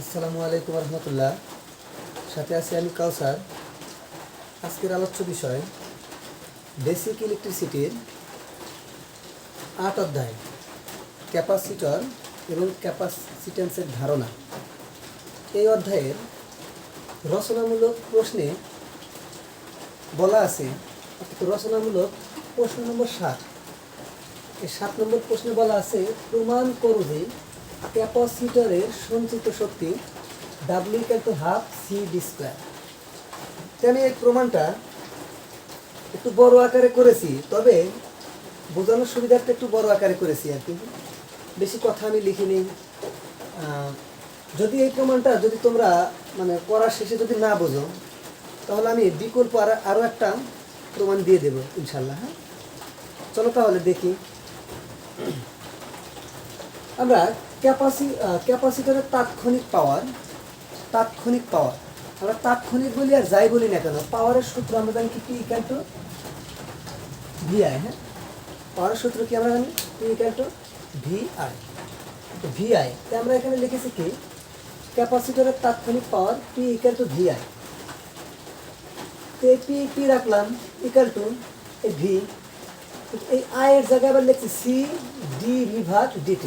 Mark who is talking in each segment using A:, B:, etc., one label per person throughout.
A: আসসালামু আলাইকুম রহমতুল্লাহ। সাথে আছি আমি কাউসার। আজকের আলোচ্য বিষয় বেসিক ইলেকট্রিসিটির ৮ অধ্যায় ক্যাপাসিটর এবং ক্যাপাসিট্যান্সের ধারণা। এই অধ্যায়ের রচনামূলক প্রশ্নে বলা আছে, অর্থাৎ রচনামূলক প্রশ্ন নম্বর ৭। এই ৭ নম্বর প্রশ্নে বলা আছে, প্রমাণ করো যে ক্যাপাসিটরের সঞ্চিত শক্তি W=12 C/d²। আমি এই প্রমাণটা একটু বড় আকারে করেছি, তবে বোঝানোর সুবিধার্থে একটু বড় আকারে করেছি আর কি, বেশি কথা আমি লিখিনি। যদি এই প্রমাণটা যদি তোমরা পড়ার শেষে যদি না বোঝো, তাহলে আমি বিকল্প আরও একটা প্রমাণ দিয়ে দেবো ইনশাল্লাহ। হ্যাঁ, চলো তাহলে দেখি। আমরা ক্যাপাসিটরের তাৎক্ষণিক পাওয়ার আমরা তাৎক্ষণিক বলি আর যাই বলি না কেন, পাওয়ারের সূত্র আমরা জানি কি P = VI। হ্যাঁ, পাওয়ারের সূত্র কি আমরা জানি P = VI। তাই আমরা এখানে লিখেছি কি, ক্যাপাসিটরের তাৎক্ষণিক পাওয়ার P = VI। তো এই P রাখলাম ইকাল টু এই V, এই I এর জায়গায় আবার লিখছি C/d/dt।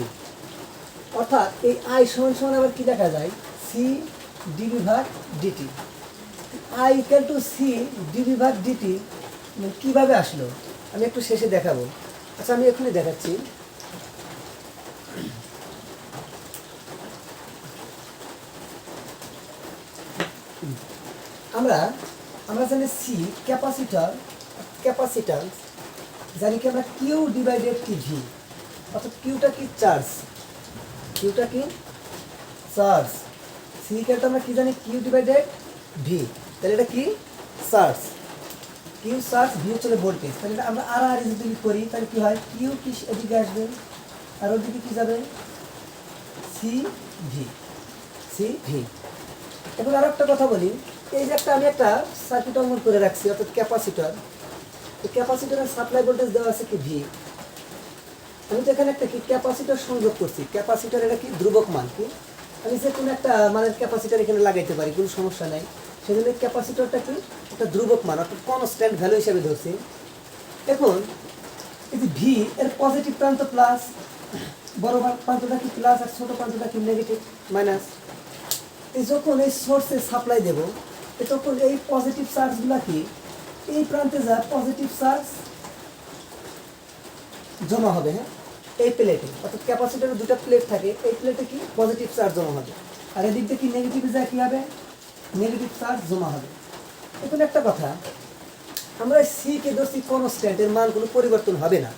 A: অর্থাৎ এই I সমান আবার কি দেখা যায়, C/d/dt। I = C/d/dt কিভাবে আসলো আমি একটু শেষে দেখাবো। আচ্ছা, আমি এখনই দেখাচ্ছি। আমরা জানি C ক্যাপাসিট্যান্স জানি কি আমরা Q/V, অর্থাৎ কিউটা কি চার্জ, C আমরা কি জানি Q/V, তাহলে এটা কি চার্জ, Q চার্জ, V হচ্ছে ভোল্টেজ। তাহলে আমরা আর যদি করি তাহলে কি হয়, Q কি এদিকে আসবে আর ওদিকে কি যাবে, CV। এখন আর একটা কথা বলি, এই যে আমি একটা সার্কিট অঙ্কন করে রাখছি, অর্থাৎ ক্যাপাসিটর। এই ক্যাপাসিটরের সাপ্লাই ভোল্টেজ দেওয়া আছে কি V। আমি তো এখানে একটা কি ক্যাপাসিটর সংযোগ করছি। ক্যাপাসিটর এটা কি ধ্রুবক মান, কি আমি যে কোনো একটা মানের ক্যাপাসিটর এখানে লাগাইতে পারি, কোনো সমস্যা নাই। সেজন্য ক্যাপাসিটরটা কি একটা ধ্রুবক মান, অর্থাৎ কনস্ট্যান্ট ভ্যালু হিসেবে ধরছি। এখন এই যে V এর পজিটিভ প্রান্ত প্লাস, বড় প্রান্তটা কি প্লাস আর ছোট প্রান্তটা কি নেগেটিভ মাইনাস। এই যখন এই সোর্সে সাপ্লাই দেব, তখন এই পজিটিভ চার্জগুলা কি এই প্রান্তে যা পজিটিভ চার্জ জমা হবে। হ্যাঁ, এই প্লেটে, অর্থাৎ ক্যাপাসিটরের দুটো প্লেট থাকে, এই প্লেটে কি পজিটিভ চার্জ জমা হবে, আর এদিক দিয়ে কি নেগেটিভে যা কি হবে, নেগেটিভ চার্জ জমা হবে। এখন একটা কথা, আমরা C কে ধরছি কনস্ট্যান্ট, এর মান কোনো পরিবর্তন হবে না।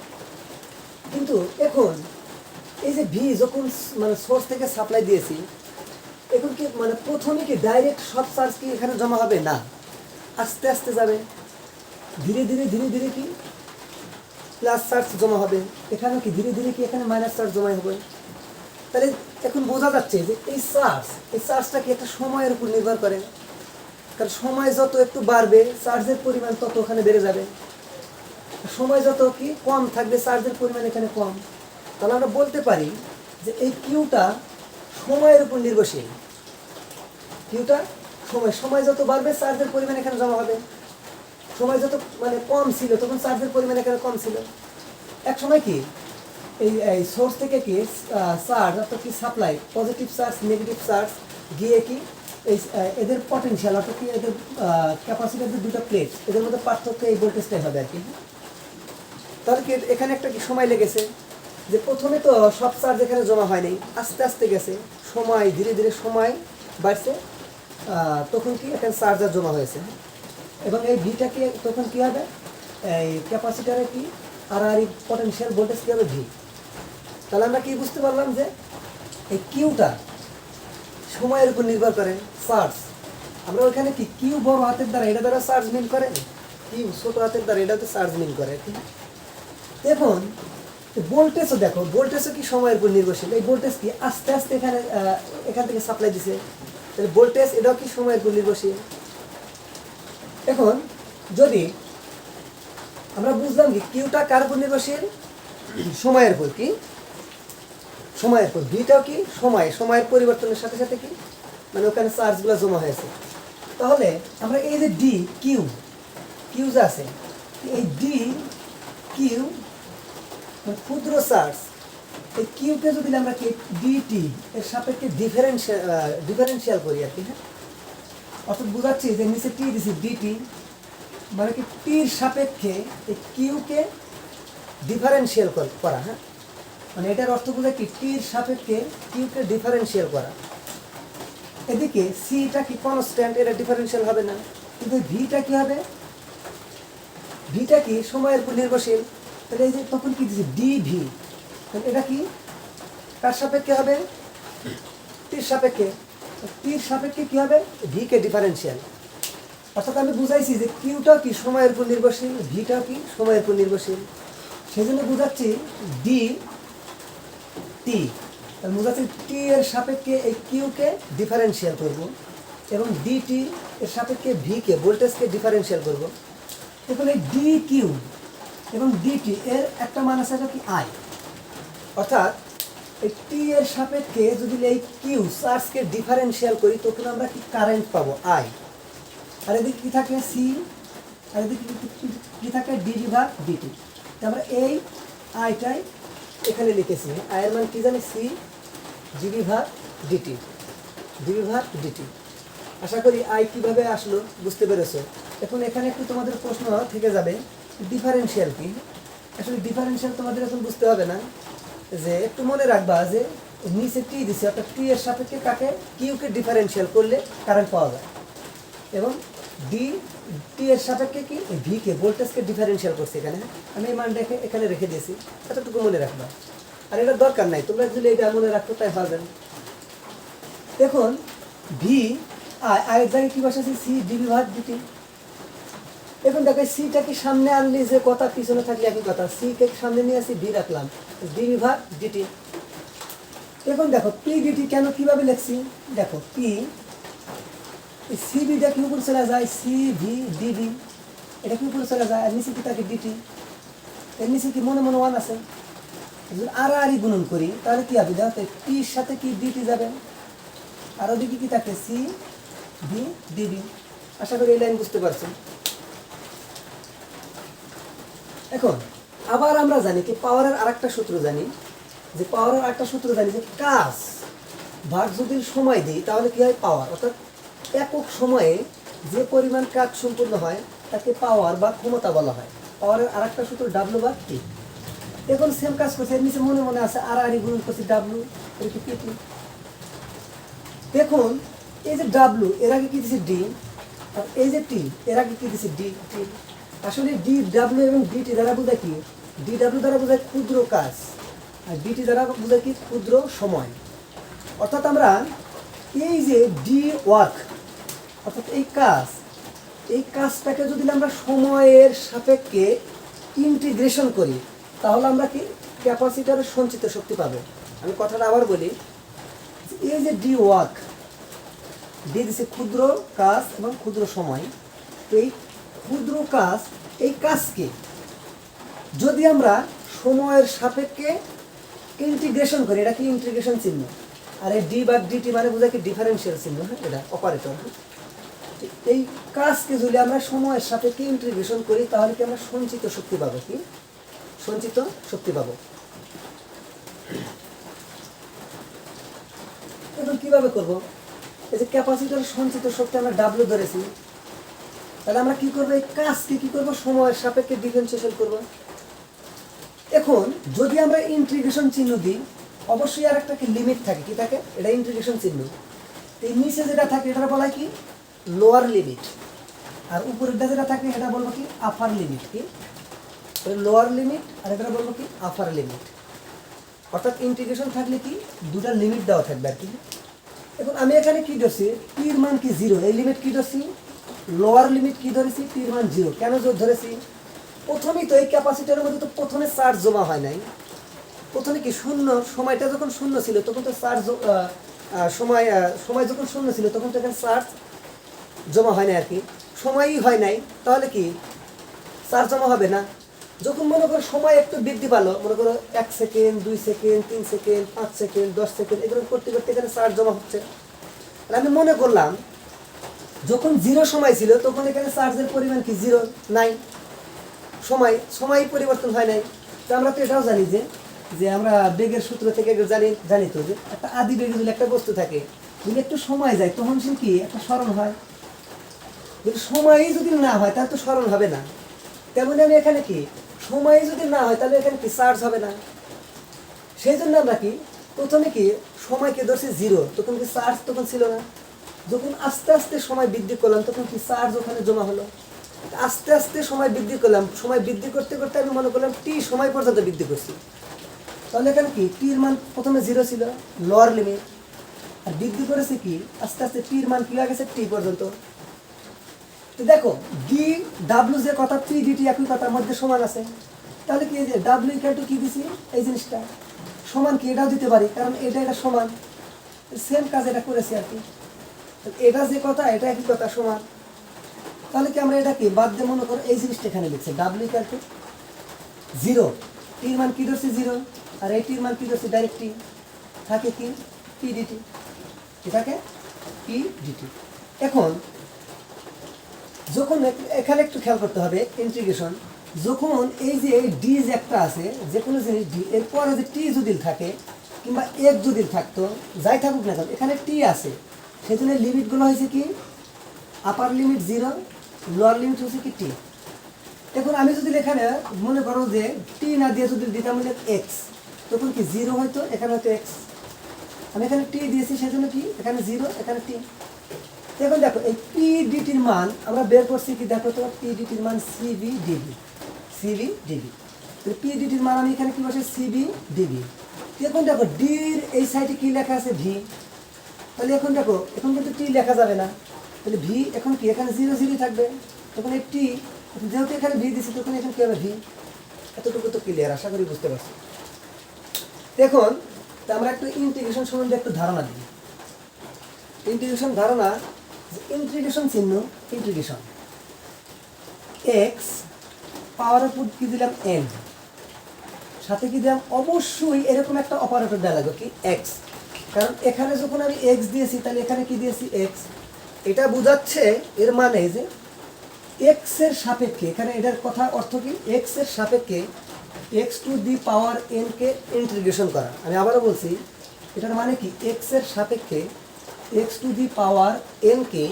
A: কিন্তু এখন এই যে V যখন সোর্স থেকে সাপ্লাই দিয়েছি, এখন কি প্রথমে কি ডাইরেক্ট সব চার্জ কি এখানে জমা হবে না, আস্তে আস্তে যাবে, ধীরে ধীরে কি প্লাস চার্জ জমা হবে, এখানেও কি ধীরে ধীরে কি এখানে মাইনাস চার্জ জমা হবে। তাহলে এখন বোঝা যাচ্ছে যে এই চার্জটা কি একটা সময়ের উপর নির্ভর করে, কারণ সময় যত একটু বাড়বে চার্জের পরিমাণ তত ওখানে বেড়ে যাবে, সময় যত কি কম থাকবে চার্জের পরিমাণ এখানে কম। তাহলে আমরা বলতে পারি যে এই কিউটা সময়ের উপর নির্ভরশীল। কিউটা সময় যত বাড়বে চার্জের পরিমাণ এখানে জমা হবে, সময় যত কম ছিল তখন চার্জের পরিমাণ এখানে কম ছিল। এক সময় কি এই সোর্স থেকে কি চার্জ, অর্থাৎ কি supply, positive charge negative charge গিয়ে কি এই এদের পটেনশিয়াল, অর্থাৎ কি এদের ক্যাপাসিটরের দুটো প্লেট, এদের মধ্যে পার্থক্য এই ভোল্টেজটাই হবে আর কি। তাহলে কি এখানে একটা কি সময় লেগেছে, যে প্রথমে তো সব চার্জ এখানে জমা হয়নি, আস্তে আস্তে গেছে, সময় ধীরে ধীরে সময় বাড়ছে, তখন কি এখানে চার্জার জমা হয়েছে। এবং এই ভিটা কি তখন কি হবে, এই ক্যাপাসিটারে কি আর পটেনশিয়াল ভোল্টেজ কি হবে V। তাহলে আমরা কি বুঝতে পারলাম যে এই কিউটা সময়ের উপর নির্ভর করে চার্জ। আমরা ওখানে কি কিউ বড় হাতের দ্বারা এটা দ্বারা চার্জ মিন করে, কিউ ছোট হাতের দ্বারা এটাতে চার্জ মিন করে। এখন ভোল্টেজও দেখো, ভোল্টেজও কি সময়ের উপর নির্ভরশীল। এই ভোল্টেজ কি আস্তে আস্তে এখান থেকে সাপ্লাই দিছে, তাহলে ভোল্টেজ এটাও কি সময়ের উপর নির্ভরশীল। এখন যদি আমরা বুঝলাম কি কিউটা কার উপর নির্ভরশীল, সময়ের উপর, কি সময়ের উপর। ভিটাও কি সময়ের পরিবর্তনের সাথে সাথে কি মানে ওখানে চার্জগুলো জমা হয়েছে। তাহলে আমরা এই যে ডি কিউ কিউ যে আছে, এই ডি কিউ ক্ষুদ্র চার্জ, এই কিউকে যদি আমরা কি ডিটি এর সাপেক্ষে ডিফারেন্সিয়াল করি আর কি, হ্যাঁ, অর্থাৎ বোঝাচ্ছি যে নিচে টি দিছি ডিটি, মানে কি টির সাপেক্ষে এই কিউকে ডিফারেন্সিয়াল করা, হ্যাঁ, মানে এটার অর্থ বোঝায় কি টির সাপেক্ষে কিউকে ডিফারেন্সিয়াল করা। এদিকে সিটা কি কনস্ট্যান্ট, এটা ডিফারেন্সিয়াল হবে না, কিন্তু ভিটা কি হবে, ভিটা কি সময়ের উপর নির্ভরশীল। তাহলে এই যে তখন কি দিচ্ছি ডিভি, এটা কি কার সাপেক্ষে হবে, টির সাপেক্ষে। টির সাপেক্ষে কি হবে, ভি কে ডিফারেন্সিয়াল। অর্থাৎ আমি বুঝাইছি যে কিউটাও কি সময়ের উপর নির্ভরশীল, ভিটাও কি সময়ের উপর নির্ভরশীল, সেই জন্য বুঝাচ্ছি ডি টি। তাহলে বুঝাচ্ছি টি এর সাপেক্ষে এই কিউকে ডিফারেন্সিয়াল করব এবং ডিটি এর সাপেক্ষে ভিকে ভোল্টেজকে ডিফারেন্সিয়াল করব। এখন এই ডি কিউ এবং ডিটি এর একটা মান আছে কি আই, অর্থাৎ এই টি এর সাপেক্ষে যদি এই কিউ চার্জকে ডিফারেন্সিয়াল করি তখন আমরা কি কারেন্ট পাবো আই, আর এদিকে কি থাকে সি, আর এদিকে কি থাকে ডি বিভাগ ডিটি। আমরা এই আইটাই এখানে লিখেছি, আয়ের মান কি জানি সি জি বিভাগ ডিটি, ডি বিভাগ ডিটি। আশা করি আই কিভাবে আসলো বুঝতে পেরেছো। এখন এখানে একটু তোমাদের প্রশ্ন থেকে যাবে ডিফারেন্সিয়াল কি। আসলে ডিফারেন্সিয়াল তোমাদের এখন বুঝতে হবে না, যে একটু মনে রাখবা যে নিচে টি দিছে, অর্থাৎ টি এর সাপেক্ষে কাকে কিউকে ডিফারেন্সিয়াল করলে কারেন্ট পাওয়া যায়, এবং ডি টি এর সাপেক্ষে কি ভিকে ভোল্টেজকে ডিফারেন্সিয়াল করছে এখানে। আমি এই মান রেখে এখানে রেখে দিয়েছি, এতটুকু মনে রাখবা, আর এটা দরকার নাই, তোমরা যদি এটা মনে রাখো তাই পারবেন। দেখুন ভি আয়ের জায়গায় কি বসাচ্ছি সি ডি বিভাগ ডিটি। এখন দেখো সিটাকে সামনে আনলি যে কথা, পিছনে থাকলে একই কথা, সি কে সামনে নিয়ে আসি ভি রাখলাম, ডি বিভাগ ডিটি। এখন দেখো পি ডিটি কেন কিভাবে লিখছি, দেখো পি সি বিটা কি উপরে চলে যায় সি ভি ডিভি, এটা কি উপরে চলে যায়, আর নিচে কি থাকে ডিটি, এর নিচে কি মনে মনে ওয়ান আছে, যদি আর গুণন করি তাহলে কি হবে, দেখো পির সাথে কি ডিটি যাবে, আর ওদিকে কি থাকে সি ভি ডিভি। আশা করি এই লাইন বুঝতে পারছেন। এখন আবার আমরা জানি কি পাওয়ারের আরেকটা সূত্র জানি, যে পাওয়ারের আরেকটা সূত্র জানি যে কাজ ভাগ যদি সময় দিই তাহলে কি হয় পাওয়ার, অর্থাৎ একক সময়ে যে পরিমাণ কাজ সম্পূর্ণ হয় তাকে পাওয়ার বা ক্ষমতা বলা হয়। পাওয়ারের আরেকটা সূত্র ডাব্লু বা টি। এখন সেম কাজ করছে, এর নিচে মনে মনে আছে আর গুণন করছি ডাব্লু, এটা কি টি। দেখুন এই যে ডাব্লু এর আগে কি দিচ্ছে ডি, আর এই যে টি এর আগে কি দিচ্ছে ডি টি। আসলে ডি ডাব্লু এবং ডিটি দ্বারা বোঝায় কি, ডি ডাব্লু দ্বারা বোঝায় ক্ষুদ্র কাজ, আর ডিটি দ্বারা বোঝায় কি ক্ষুদ্র সময়। অর্থাৎ আমরা এই যে ডি ওয়ার্ক, অর্থাৎ এই কাজটাকে যদি আমরা সময়ের সাপেক্ষে ইন্টিগ্রেশন করি তাহলে আমরা কি ক্যাপাসিটরের সঞ্চিত শক্তি পাবো। আমি কথাটা আবার বলি, এই যে ডি ওয়ার্ক, ডি দিচ্ছে ক্ষুদ্র কাজ এবং ক্ষুদ্র সময়, তো এই ক্ষুদ্র কাজ, এই কাজকে যদি আমরা সময়ের সাপেক্ষে ইন্টিগ্রেশন করি, এটা কি ইন্টিগ্রেশন চিহ্ন, আর এই ডি বা ডিটি মানে বোঝায় কি ডিফারেন্সিয়াল চিহ্ন, হ্যাঁ, এটা অপারেটর। এই কাজকে যদি আমরা সময়ের সাপেক্ষে ইন্টিগ্রেশন করি তাহলে কি আমরা সঞ্চিত শক্তি পাবো, কি সঞ্চিত শক্তি পাবো। এখন কিভাবে করব, এই যে ক্যাপাসিটর সঞ্চিত শক্তি আমরা ডাব্লু ধরেছি, তাহলে আমরা কি করবো, এই কাজকে কি করব সময়ের সাপেক্ষে ডিফারেন্সিয়েশন করব। এখন যদি আমরা ইন্টিগ্রেশন চিহ্ন দিই অবশ্যই আর একটা কি লিমিট থাকে, কি থাকে, এটা ইন্টিগ্রেশন চিহ্ন। এই নিচে যেটা থাকে এটা বলা কি লোয়ার লিমিট, আর উপরেরটা যেটা থাকে এটা বলবো কি আপার লিমিট, কি লোয়ার লিমিট, আর এটা বলবো কি আপার লিমিট। অর্থাৎ ইন্টিগ্রেশন থাকলে কি দুটা লিমিট দেওয়া থাকবে আর কি। এখন আমি এখানে কি ধরছি, টির মান কি জিরো, এই লিমিট কি ধরছি, লোয়ার লিমিট কি ধরেছি, টির মান জিরো। কেন ধরেছি, প্রথমেই তো এই ক্যাপাসিটরের মধ্যে তো প্রথমে চার্জ জমা হয় নাই, প্রথমে কি শূন্য, সময়টা যখন শূন্য ছিল তখন তো চার্জ সময় যখন শূন্য ছিল তখন তো এখানে চার্জ জমা হয় নাই আর কি, সময়ই হয় নাই, তাহলে কি চার্জ জমা হবে না। যখন মনে করো সময় একটু বৃদ্ধি পালো, মনে করো 1 second 2 second 3 second 5 second 10 second, এগুলো করতে করতে এখানে চার্জ জমা হচ্ছে। আর আমি মনে করলাম যখন জিরো সময় ছিল তখন এখানে চার্জের পরিমাণ কি জিরো নাই, সময় পরিবর্তন হয় নাই। তো আমরা তো এটাও জানি যে যে আমরা বেগের সূত্র থেকে জানি তো যে একটা আদি বেগে যদি একটা বস্তু থাকে, যদি একটু সময় যায় তখন সে কি একটা স্মরণ হয়, যদি সময়ই যদি না হয় তাহলে তো স্মরণ হবে না। তেমনি আমি এখানে কি সময় যদি না হয় তাহলে এখানে কি চার্জ হবে না। সেই জন্য আমরা কি প্রথমে কি সময়কে ধরছি জিরো, তখন কি চার্জ তখন ছিল না। যখন আস্তে আস্তে সময় বৃদ্ধি করলাম তখন কি চার্জ ওখানে জমা হলো। আস্তে আস্তে সময় বৃদ্ধি করলাম, সময় বৃদ্ধি করতে করতে আমি মনে করলাম টি সময় পর্যন্ত বৃদ্ধি করছি। তাহলে এখানে কি টির মান প্রথমে জিরো ছিল, লোয়ার লিমিট, আর বৃদ্ধি করেছে কি আস্তে আস্তে টির মান কি হয়ে গেছে টি পর্যন্ত। তো দেখো ডি ডাব্লিউ যে কথা পি ডিটি একই কথার মধ্যে সমান আছে, তাহলে কি যে ডাব্লিউ ইকুয়াল টু কি দিছি এই জিনিসটা সমান কি এটাও দিতে পারি, কারণ এটা সমান, সেম কাজ এটা করেছি আর কি। এটা যে কথা এটা একই কথা সমান, তাহলে কি আমরা এটা কি বাদ দিয়ে মনে করো এই জিনিসটা এখানে লিখছি ডাব্লিউ ইকুয়াল টু জিরো, টির মান কি ধরছি জিরো, আর এই টির মান কি ধরছি ডাইরেক্ট টি, থাকে কি পি ডিটি, এটাকে পি ডিটি। এখন যখন এখানে একটু খেয়াল করতে হবে ইন্টিগ্রেশন, যখন এই যে ডি যে একটা আছে যে কোনো জিনিস ডি এরপরে যে টি যদি থাকে কিংবা এক যদি থাকতো যাই থাকুক না কেন এখানে টি আছে, সেই জন্য লিমিটগুলো হয়েছে কি আপার লিমিট জিরো, লোয়ার লিমিট হচ্ছে কি টি। এখন আমি যদি এখানে মনে করো যে টি না দিয়ে যদি দিতাম এক্স, তখন কি জিরো হয়তো, এখানে হয়তো এক্স। আমি এখানে টি দিয়েছি সেই জন্য কি এখানে জিরো এখানে টি। এখন দেখো এই পি ডিটির মান আমরা বের করছি কি দেখো তো পি ডিটির মান সিবি ডিবি, সিবি ডিবি। তো পি ডিটির মান আমি এখানে কি বসে সিবি ডিবি। এখন দেখো ডির এই সাইডে কি লেখা আছে ভি, তাহলে এখন দেখো এখন কিন্তু টি লেখা যাবে না, তাহলে ভি এখন কি এখানে জিরো জিরো থাকবে, তখন এই টি যেহেতু এখানে ভি দিচ্ছি তখন এখানে কি হবে ভি। এতটুকু তো ক্লিয়ার, আশা করি বুঝতে পারছি। এখন আমরা একটু ইন্টিগ্রেশন সম্বন্ধে একটু ধারণা দিই। ইন্টিগ্রেশন ধারণা, ইন্টিগ্রেশন চিহ্ন ইন্টিগ্রেশন এক্স পাওয়ার উপর কি দিলাম এন, সাথে কি দিলাম অবশ্যই এরকম একটা অপারেটর দেওয়া লাগবে কি এক্স, কারণ এখানে যখন আমি এক্স দিয়েছি তাহলে এখানে কি দিয়েছি এক্স। এটা বোঝাচ্ছে এর মানে যে এক্স এর সাপেক্ষে, এখানে এটার কথা অর্থ কি এক্স এর সাপেক্ষে x to the power N K integration করা। আমি আবারও বলছি এটার মানে কি এক্স এর সাপেক্ষে x to the power N K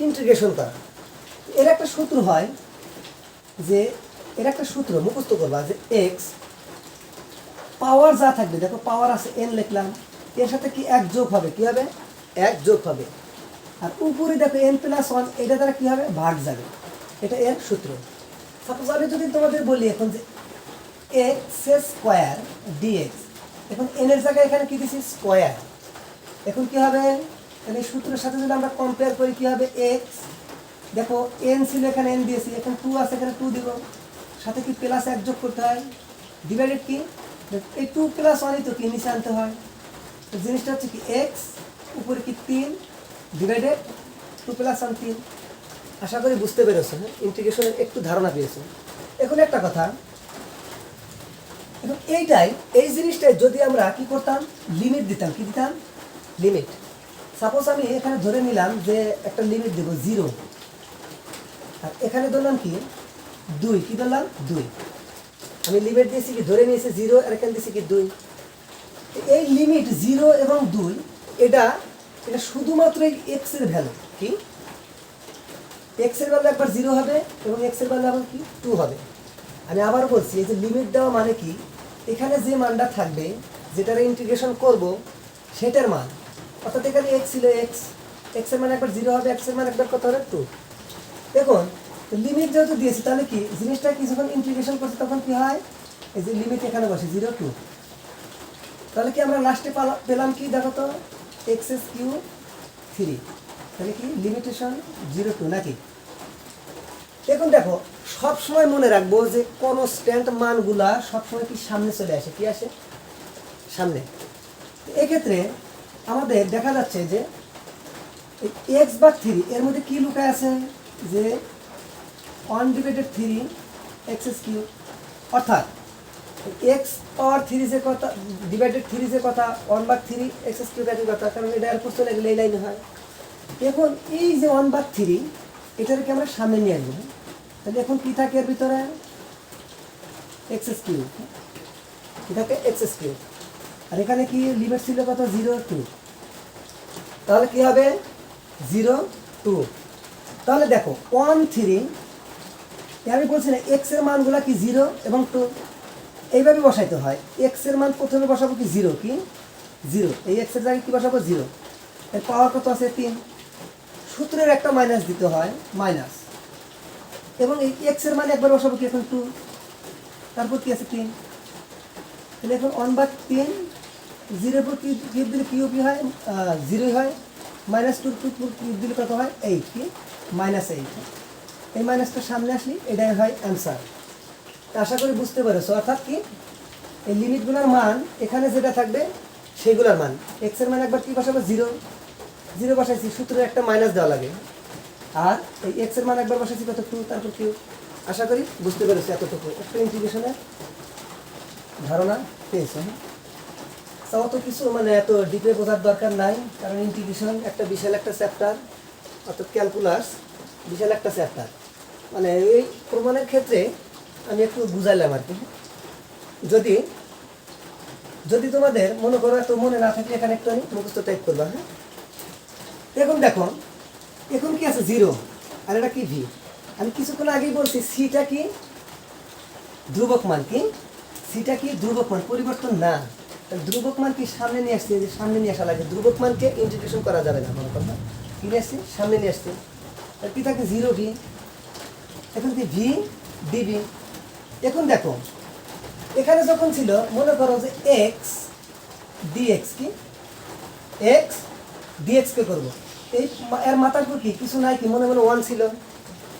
A: integration করা। এর একটা সূত্র হয় যে এর একটা সূত্র মুখস্থ করবা যে এক্স পাওয়ার যা থাকবে, দেখো পাওয়ার আছে এন লিখলাম, এর সাথে কি এক যোগ হবে, কি হবে এক যোগ হবে, আর উপরে দেখো এন প্লাস ওয়ান, এটা দ্বারা কি হবে ভাগ যাবে, এটা এর সূত্র। সাপোজ আমি যদি তোমাদের বলি এখন যে এক্স স্কোয়ার ডিএক্স, এখন এন এর জায়গায় এখানে কি দিচ্ছি স্কোয়ার, এখন কি হবে এই সূত্রের সাথে যদি আমরা কম্পেয়ার করি কি হবে এক্স, দেখো এন ছিল এখানে এন দিয়েছি, এখন টু আছে এখানে টু দিব, সাথে কি প্লাস এক যোগ করতে হয়, ডিভাইডেড কি এই টু প্লাস ওয়ানই তো কি নিচে আনতে হয়। তো জিনিসটা হচ্ছে কি এক্স উপরে কি তিন ডিভাইডেড টু প্লাস ওয়ান তিন। আশা করি বুঝতে পেরেছো, হ্যাঁ ইন্টিগ্রেশনের একটু ধারণা পেয়েছো। এখন একটা কথা, এখন এইটাই এই জিনিসটাই যদি আমরা কি করতাম লিমিট দিতাম, কি দিতাম লিমিট। সাপোজ আমি এখানে ধরে নিলাম যে একটা লিমিট দেবো জিরো, আর এখানে ধরলাম কি দুই, কি ধরলাম দুই, আমি লিমিট দিয়েছি কি ধরে নিয়েছি জিরো, আর এখানে দিয়েছি কি দুই। এই লিমিট জিরো এবং দুই এটা এটা শুধুমাত্র এই এক্স এর ভ্যালু, কি এক্স এর ভ্যালু একবার জিরো হবে এবং এক্স এর ভ্যালু আবার কি টু হবে। আমি আবার বলছি এই যে লিমিট দেওয়া মানে কি এখানে যে মানটা থাকবে যেটার ইন্টিগ্রেশন করব সেটার মান, অর্থাৎ এখানে এক্স ছিল এক্স, এক্স এর মান একবার জিরো হবে, এক্স এর মান একবার কত হবে টু। দেখুন লিমিট যেহেতু দিয়েছি তাহলে কি জিনিসটা কি যখন ইন্টিগ্রেশন করছে তখন কি হয় এই যে লিমিট এখানে বসে জিরো টু, তাহলে কি আমরা লাস্টে পেলাম কি দেখো তো এক্স এস কিউ থ্রি, তাহলে কি লিমিটেশন জিরো টু নাকি। এখন দেখো সবসময় মনে রাখবো যে কনস্ট্যান্ট মানগুলা সবসময় কি সামনে চলে আসে, কি আসে সামনে। এক্ষেত্রে আমাদের দেখা যাচ্ছে যে এক্স বা থ্রি এর মধ্যে কি লুকায় আছে যে one divided three x S Q, অর্থাৎ এক্স পাওয়ার থ্রি যে কথা ডিভাইডেড থ্রি যে কথা 1/3 এক্স স্কোয়ার একই কথা, কারণ এটা এর চলে গেলে এই লাইনে হয়। এখন এই যে 1/3 এটাকে আমরা সামনে নিয়ে আসবো, তাহলে এখন কি থাকে এর ভিতরে এক্স স্কোয়ার, এটাকে এক্স স্কোয়ার, আর এখানে কি লিমিট ছিল কত 0 2, তাহলে কি হবে 0 2। তাহলে দেখো 1 3 আমি বলছি না এক্স এর মানগুলা কি 0 এবং 2 এইভাবে বসাইতে হয়। এক্স এর মান প্রথমে বসাবো কি 0, কি 0, এই এক্স এর জায়গায় কি বসাবো 0, এর পাওয়ার কত আছে 3, সূত্রের একটা মাইনাস দিতে হয় মাইনাস, এবং এই এক্স এর মান একবার বসাবো কি এখন 2, তারপর কি আছে 3, তাহলে এখন 1/3 0 পর কি দিলে কি হয় 0 হয়, -2 কি দিলে কত হয় 8, কি -8, এই মাইনাসটা সামনে আসলে এটাই হয় অ্যান্সার। আশা করি বুঝতে পেরেছো, অর্থাৎ কি এই লিমিটগুলোর মান এখানে যেটা থাকবে সেগুলোর মান, এক্স এর মান একবার কি বসাবো 0 0 বসাইছি, সূত্রে একটা মাইনাস দেওয়া লাগে, আর এই এক্স এর মান একবার বসাইছি কত 2, তারপর কিউ। আশা করি বুঝতে পেরেছি, এতটুকু একটু ইন্টিগ্রেশনের ধারণা পেয়েছো। অত কিছু মানে এত ডিপে বোঝার দরকার নাই, কারণ ইন্টিগ্রেশন একটা বিশাল একটা চ্যাপ্টার, অর্থাৎ ক্যালকুলাস বিশাল একটা চ্যাপ্টার, মানে এই প্রমাণের ক্ষেত্রে আমি একটু বুঝাইলাম আর কি। যদি যদি তোমাদের মনে করো এত মনে না থাকলে এখানে একটু আমি মুখস্থ টাইপ করবা। হ্যাঁ, এখন দেখো এখন কি আছে 0, আর এটা কি ভি। আমি কিছুক্ষণ আগেই বলছি সিটা কি ধ্রুবক মান, কি সিটা কি ধ্রুবক মান, পরিবর্তন না। ধ্রুবক মান কি সামনে নিয়ে আসছে, যে সামনে নিয়ে আসা লাগে, ধ্রুবক মানকে ইন্টিগ্রেশন করা যাবে না, মনে করো কি নিয়ে আসছে সামনে নিয়ে আসছে, আর কি থাকে 0 ভি, এখন কি ভি ডিভি। এখন দেখো এখানে যখন ছিল মনে করো যে এক্স ডিএক্স, কি এক্স ডিএক্স কে করবো, এই এর মাথার উপর কি কিছু নাই, কি মনে মনে 1 ছিল,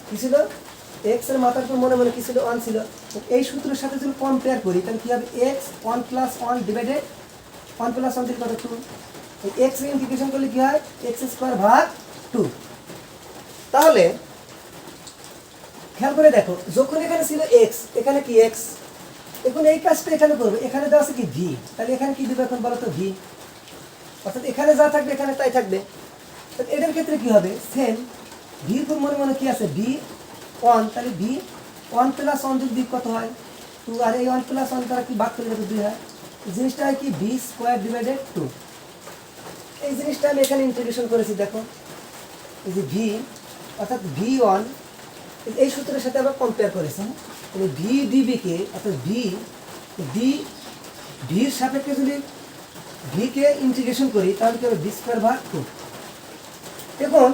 A: কি ছিল এক্স এর মাথার উপর মনে মনে কি ছিল 1 ছিল। এই সূত্রের সাথে যদি কম্পেয়ার করি তাহলে কি হবে এক্স 1 + 1 ডিভাইডেড 1 + 1 দিলে কত 2, এই এক্স এর ইন্টিগ্রেশন করলে কি হয় x² / 2। তাহলে খেয়াল করে দেখো যখন এখানে ছিল এক্স, এখানে কি এক্স, এখন এই কাজটা এখানে করবো, এখানে দেওয়া আছে কি ভি, তাহলে এখানে কি দেবো এখন বলো তো ভি, অর্থাৎ এখানে যা থাকবে এখানে তাই থাকবে। এটার ক্ষেত্রে কি হবে সেম, ভির উপর মনে মনে কি আছে ভি 1, তাহলে ভি 1 + 1 যদি কত হয় 2, আর এই 1 + 1 দ্বারা কি ভাগ করলে কত 2 হয়, জিনিসটা হয় কি v² / 2। এই জিনিসটা আমি এখানে ইন্টিগ্রেশন করেছি, দেখো এই যে ভি অর্থাৎ v1 এই সূত্রের সাথে আবার কম্পেয়ার করেছি, তাহলে ভি ডিবিকে অর্থাৎ ভির সাপেক্ষে যদি ভিকে ইন্টিগ্রেশন করি তাহলে কি হবে v²/2। এখন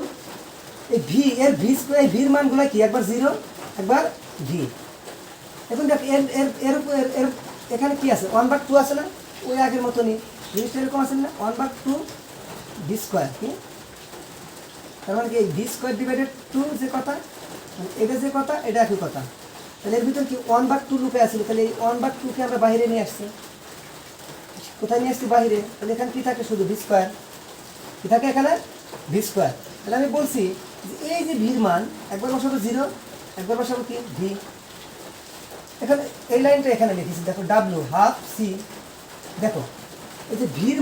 A: এই ভি এর ভির মানগুলো কি একবার 0 একবার ভি। এখন দেখ এর এর এর এর এখানে কি আছে 1/2 আছে না, ওই আগের মতনই জিনিসটা এরকম আছে না 1/2 v², কি তার মানে কি এই v² / 2 যে কথা, এটা যে কথা এটা একই কথা। তাহলে এর ভিতর কি 1/2 লুপে আছে, তাহলে এই 1/2 কে আমরা বাইরে নিয়ে আসছি, কোথায় নিয়ে আসছি বাইরে, তাহলে এখানে কি থাকে শুধু v², কি থাকে এখানে v²। তাহলে আমি বলছি যে এই যে ভির মান একবার বসাবো 0 একবার বসাবো কি ভি, এখানে এই লাইনটা এখানে লিখেছি দেখো w ½c। দেখো এই যে ভির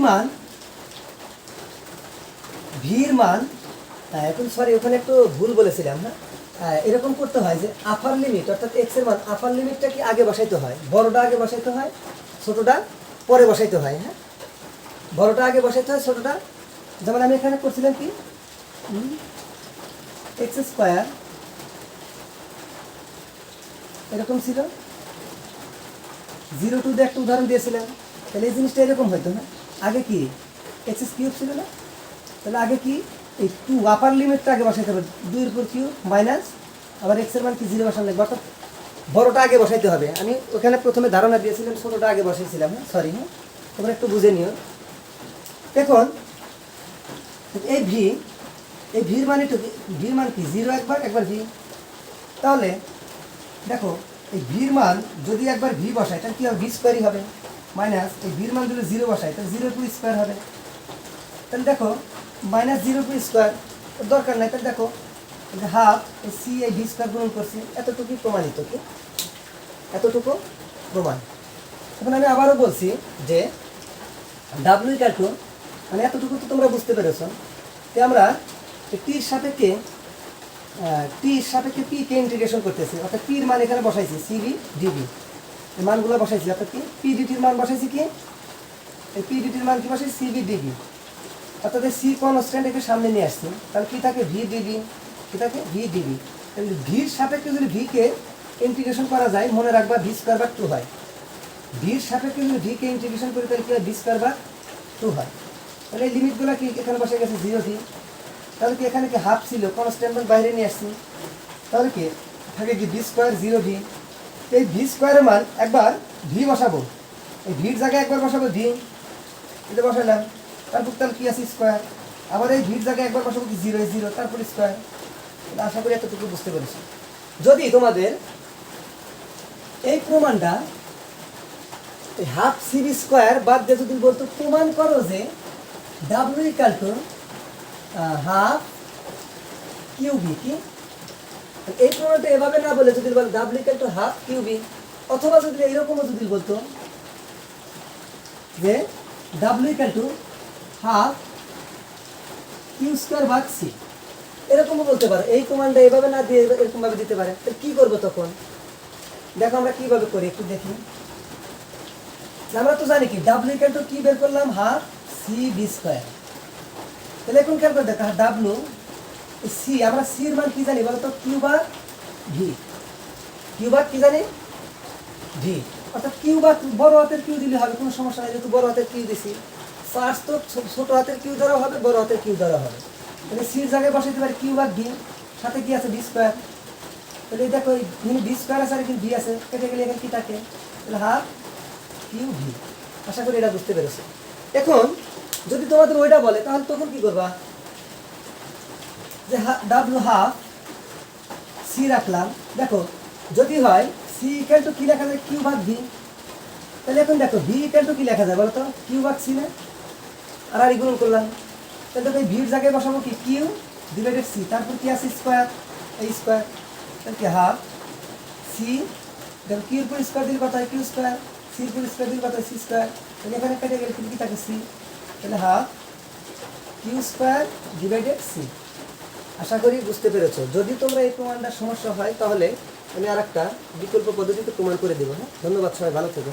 A: মান এখন সরি ওখানে একটু ভুল বলেছিলাম। হ্যাঁ, এরকম করতে হয় যে আপার লিমিট অর্থাৎ এক্স এর মান আপার লিমিটটা কি আগে বসাইতে হয়, বড়টা আগে বসাইতে হয় ছোটটা পরে বসাইতে হয়। হ্যাঁ, বড়টা আগে বসাইতে হয় ছোটটা, যেমন আমি এখানে করছিলাম কি x² এরকম ছিল 0 2 দিয়ে একটা উদাহরণ দিয়েছিলাম, তাহলে এই জিনিসটা এরকম হইতো না, আগে কি x³ ছিল না, তাহলে আগে কি এই 2 আপার লিমিটটা আগে বসাইতে হবে, 2 এর উপর কিউ মাইনাস আবার x এর মান কি 0 বসানো লাগবে, অর্থাৎ বড়টা আগে বসাইতে হবে। আমি ওখানে প্রথমে ধারণা দিয়েছিলাম ছোটটা আগে বসাইছিলাম। হ্যাঁ সরি, হ্যাঁ তোমরা একটু বুঝে নিও। এখন এই ভির মান একটু ভির মান কি 0 একবার ভি, তাহলে দেখো এই ভির মান যদি একবার ভি বসাই তাহলে কি হবে v² হবে, মাইনাস এই ভির মান যদি 0 বসাই তাহলে 0² হবে, তাহলে দেখো -0² দরকার নাই, তাহলে দেখো হাফ সি এই v² গুণন করছি, এতটুকু প্রমাণিত, কি এতটুকু প্রমাণ। এখন আমি আবারও বলছি যে ডাব্লিউ ইকুয়াল টু, মানে এতটুকু তো তোমরা বুঝতে পেরেছো যে আমরা টির সাপেক্ষে পি কে ইন্টিগ্রেশন করতেছি, অর্থাৎ পির মান এখানে বসাইছি সিবি ডিবি, এই মানগুলো বসাইছি, অর্থাৎ কি পি ডিটির মান বসাইছি, কি এই পি ডিটির মান কি বসাইছি সিবি ডিবি, অর্থাৎ সি কনস্ট্যান্ট একে সামনে নিয়ে আসছি, তাহলে কি থাকে ভি ডিবি, কি থাকে ভি ডিবি। ভির সাপেক্ষে যদি ভিকে ইন্টিগ্রেশন করা যায়, মনে রাখবা ভি স্কোয়ার বাই 2 হয়। ভির সাপেক্ষে যদি ভিকে ইন্টিগ্রেশন করি তাহলে কি হয় ভি স্কোয়ার বাই 2 হয়। তাহলে এই লিমিটগুলো কি এখানে বসে গেছে 0 ভি, তাহলে কি এখানে কি হাফ ছিল কনস্ট্যান্ট মান বাইরে নিয়ে আসছি, তাহলে কি থাকে কি ভি স্কোয়ার 0 ভি। এই ভি স্কোয়ারের মান একবার ভি বসাবো, এই ভির জায়গায় একবার বসাবো ভি, এটা বসালাম, তারপর তাহলে কি আছে স্কোয়ার, আবার এই ভির জায়গায় একবার বসাবো কি 0 0, তারপর স্কোয়ার। আশা করি এতটুকু বুঝতে পেরেছি। যদি তোমাদের এই প্রমাণটা হাফ সিবি স্কোয়ার বাদ দিয়ে যদি বলতো প্রমাণ করো যে W equal to half QV, কি এই প্রমাণটা এভাবে না বলে যদি বলে W equal to half QV, অথবা যদি এইরকমও যদি বলতো যে W equal to half Q square ভাগ সি, এরকমও বলতে পারো। এই কমান্ডটা এভাবে না দিয়ে এরকম ভাবে দিতে পারে, তাহলে কি করবো তখন? দেখো আমরা কিভাবে করি একটু দেখি। আমরা তো জানি কি ডাব্লিউ ইকুয়াল টু কি বের করলাম হাফ সি বি স্কোয়ার, তাহলে এখন খেয়াল করে দেখো ডাব্লিউ সি, আমরা সির মান কি জানি বলো তো Q bar V, Q bar কি জানি ভি, অর্থাৎ কিউ বার বড় হাতের কিউ দিলে হবে, কোনো সমস্যা নেই, যেহেতু বড় হাতের কিউ দিছি। চার্জ তো ছোট হাতের কিউ দ্বারা হবে, বড় হাতের কিউ দ্বারা হবে। তাহলে সির জায়গায় বসাইতে পারি কিউ বার ভি, সাথে কি আছে ভি স্কোয়ার, তাহলে দেখো ভি স্কোয়ার আছে আর কি ভি আছে, কেটে গেলে এখানে কি থাকে, তাহলে হাফ কিউ ভি। আশা করি এটা বুঝতে পেরেছো। এখন যদি তোমাদের ওইটা বলে তাহলে তখন কি করবা, যে ডাব্লিউ হাফ সি রাখলাম, দেখো যদি হয় সি ইকুয়াল টু কি লেখা যায় কিউ ভাগ ভি, তাহলে এখন দেখো ভি ইকুয়াল টু কি লেখা যায় বলো তো কিউ ভাগ সি না, আর গুণন করলাম, তাহলে দেখো এই ভির জায়গায় বসাবো কি কিউ ডিভাইডেড সি, তারপর কি আছে স্কোয়ার, এই স্কোয়ার, তাহলে কি হাফ সি, দেখো কিউর পর স্কোয়ার দিলে কত হয় কিউ স্কোয়ার, সির পর স্কোয়ার দিলে কত হয় সি স্কোয়ার, তাহলে এখানে কেটে গেলে কি থাকে সি, তাহলে half Q square divided C. আশা করি বুঝতে পেরেছো। যদি তোমরা এই প্রমাণটা সমস্যা হয় তাহলে আমি আর একটা বিকল্প পদ্ধতিতে প্রমাণ করে দেবো। হ্যাঁ, ধন্যবাদ, সবাই ভালো থেকো।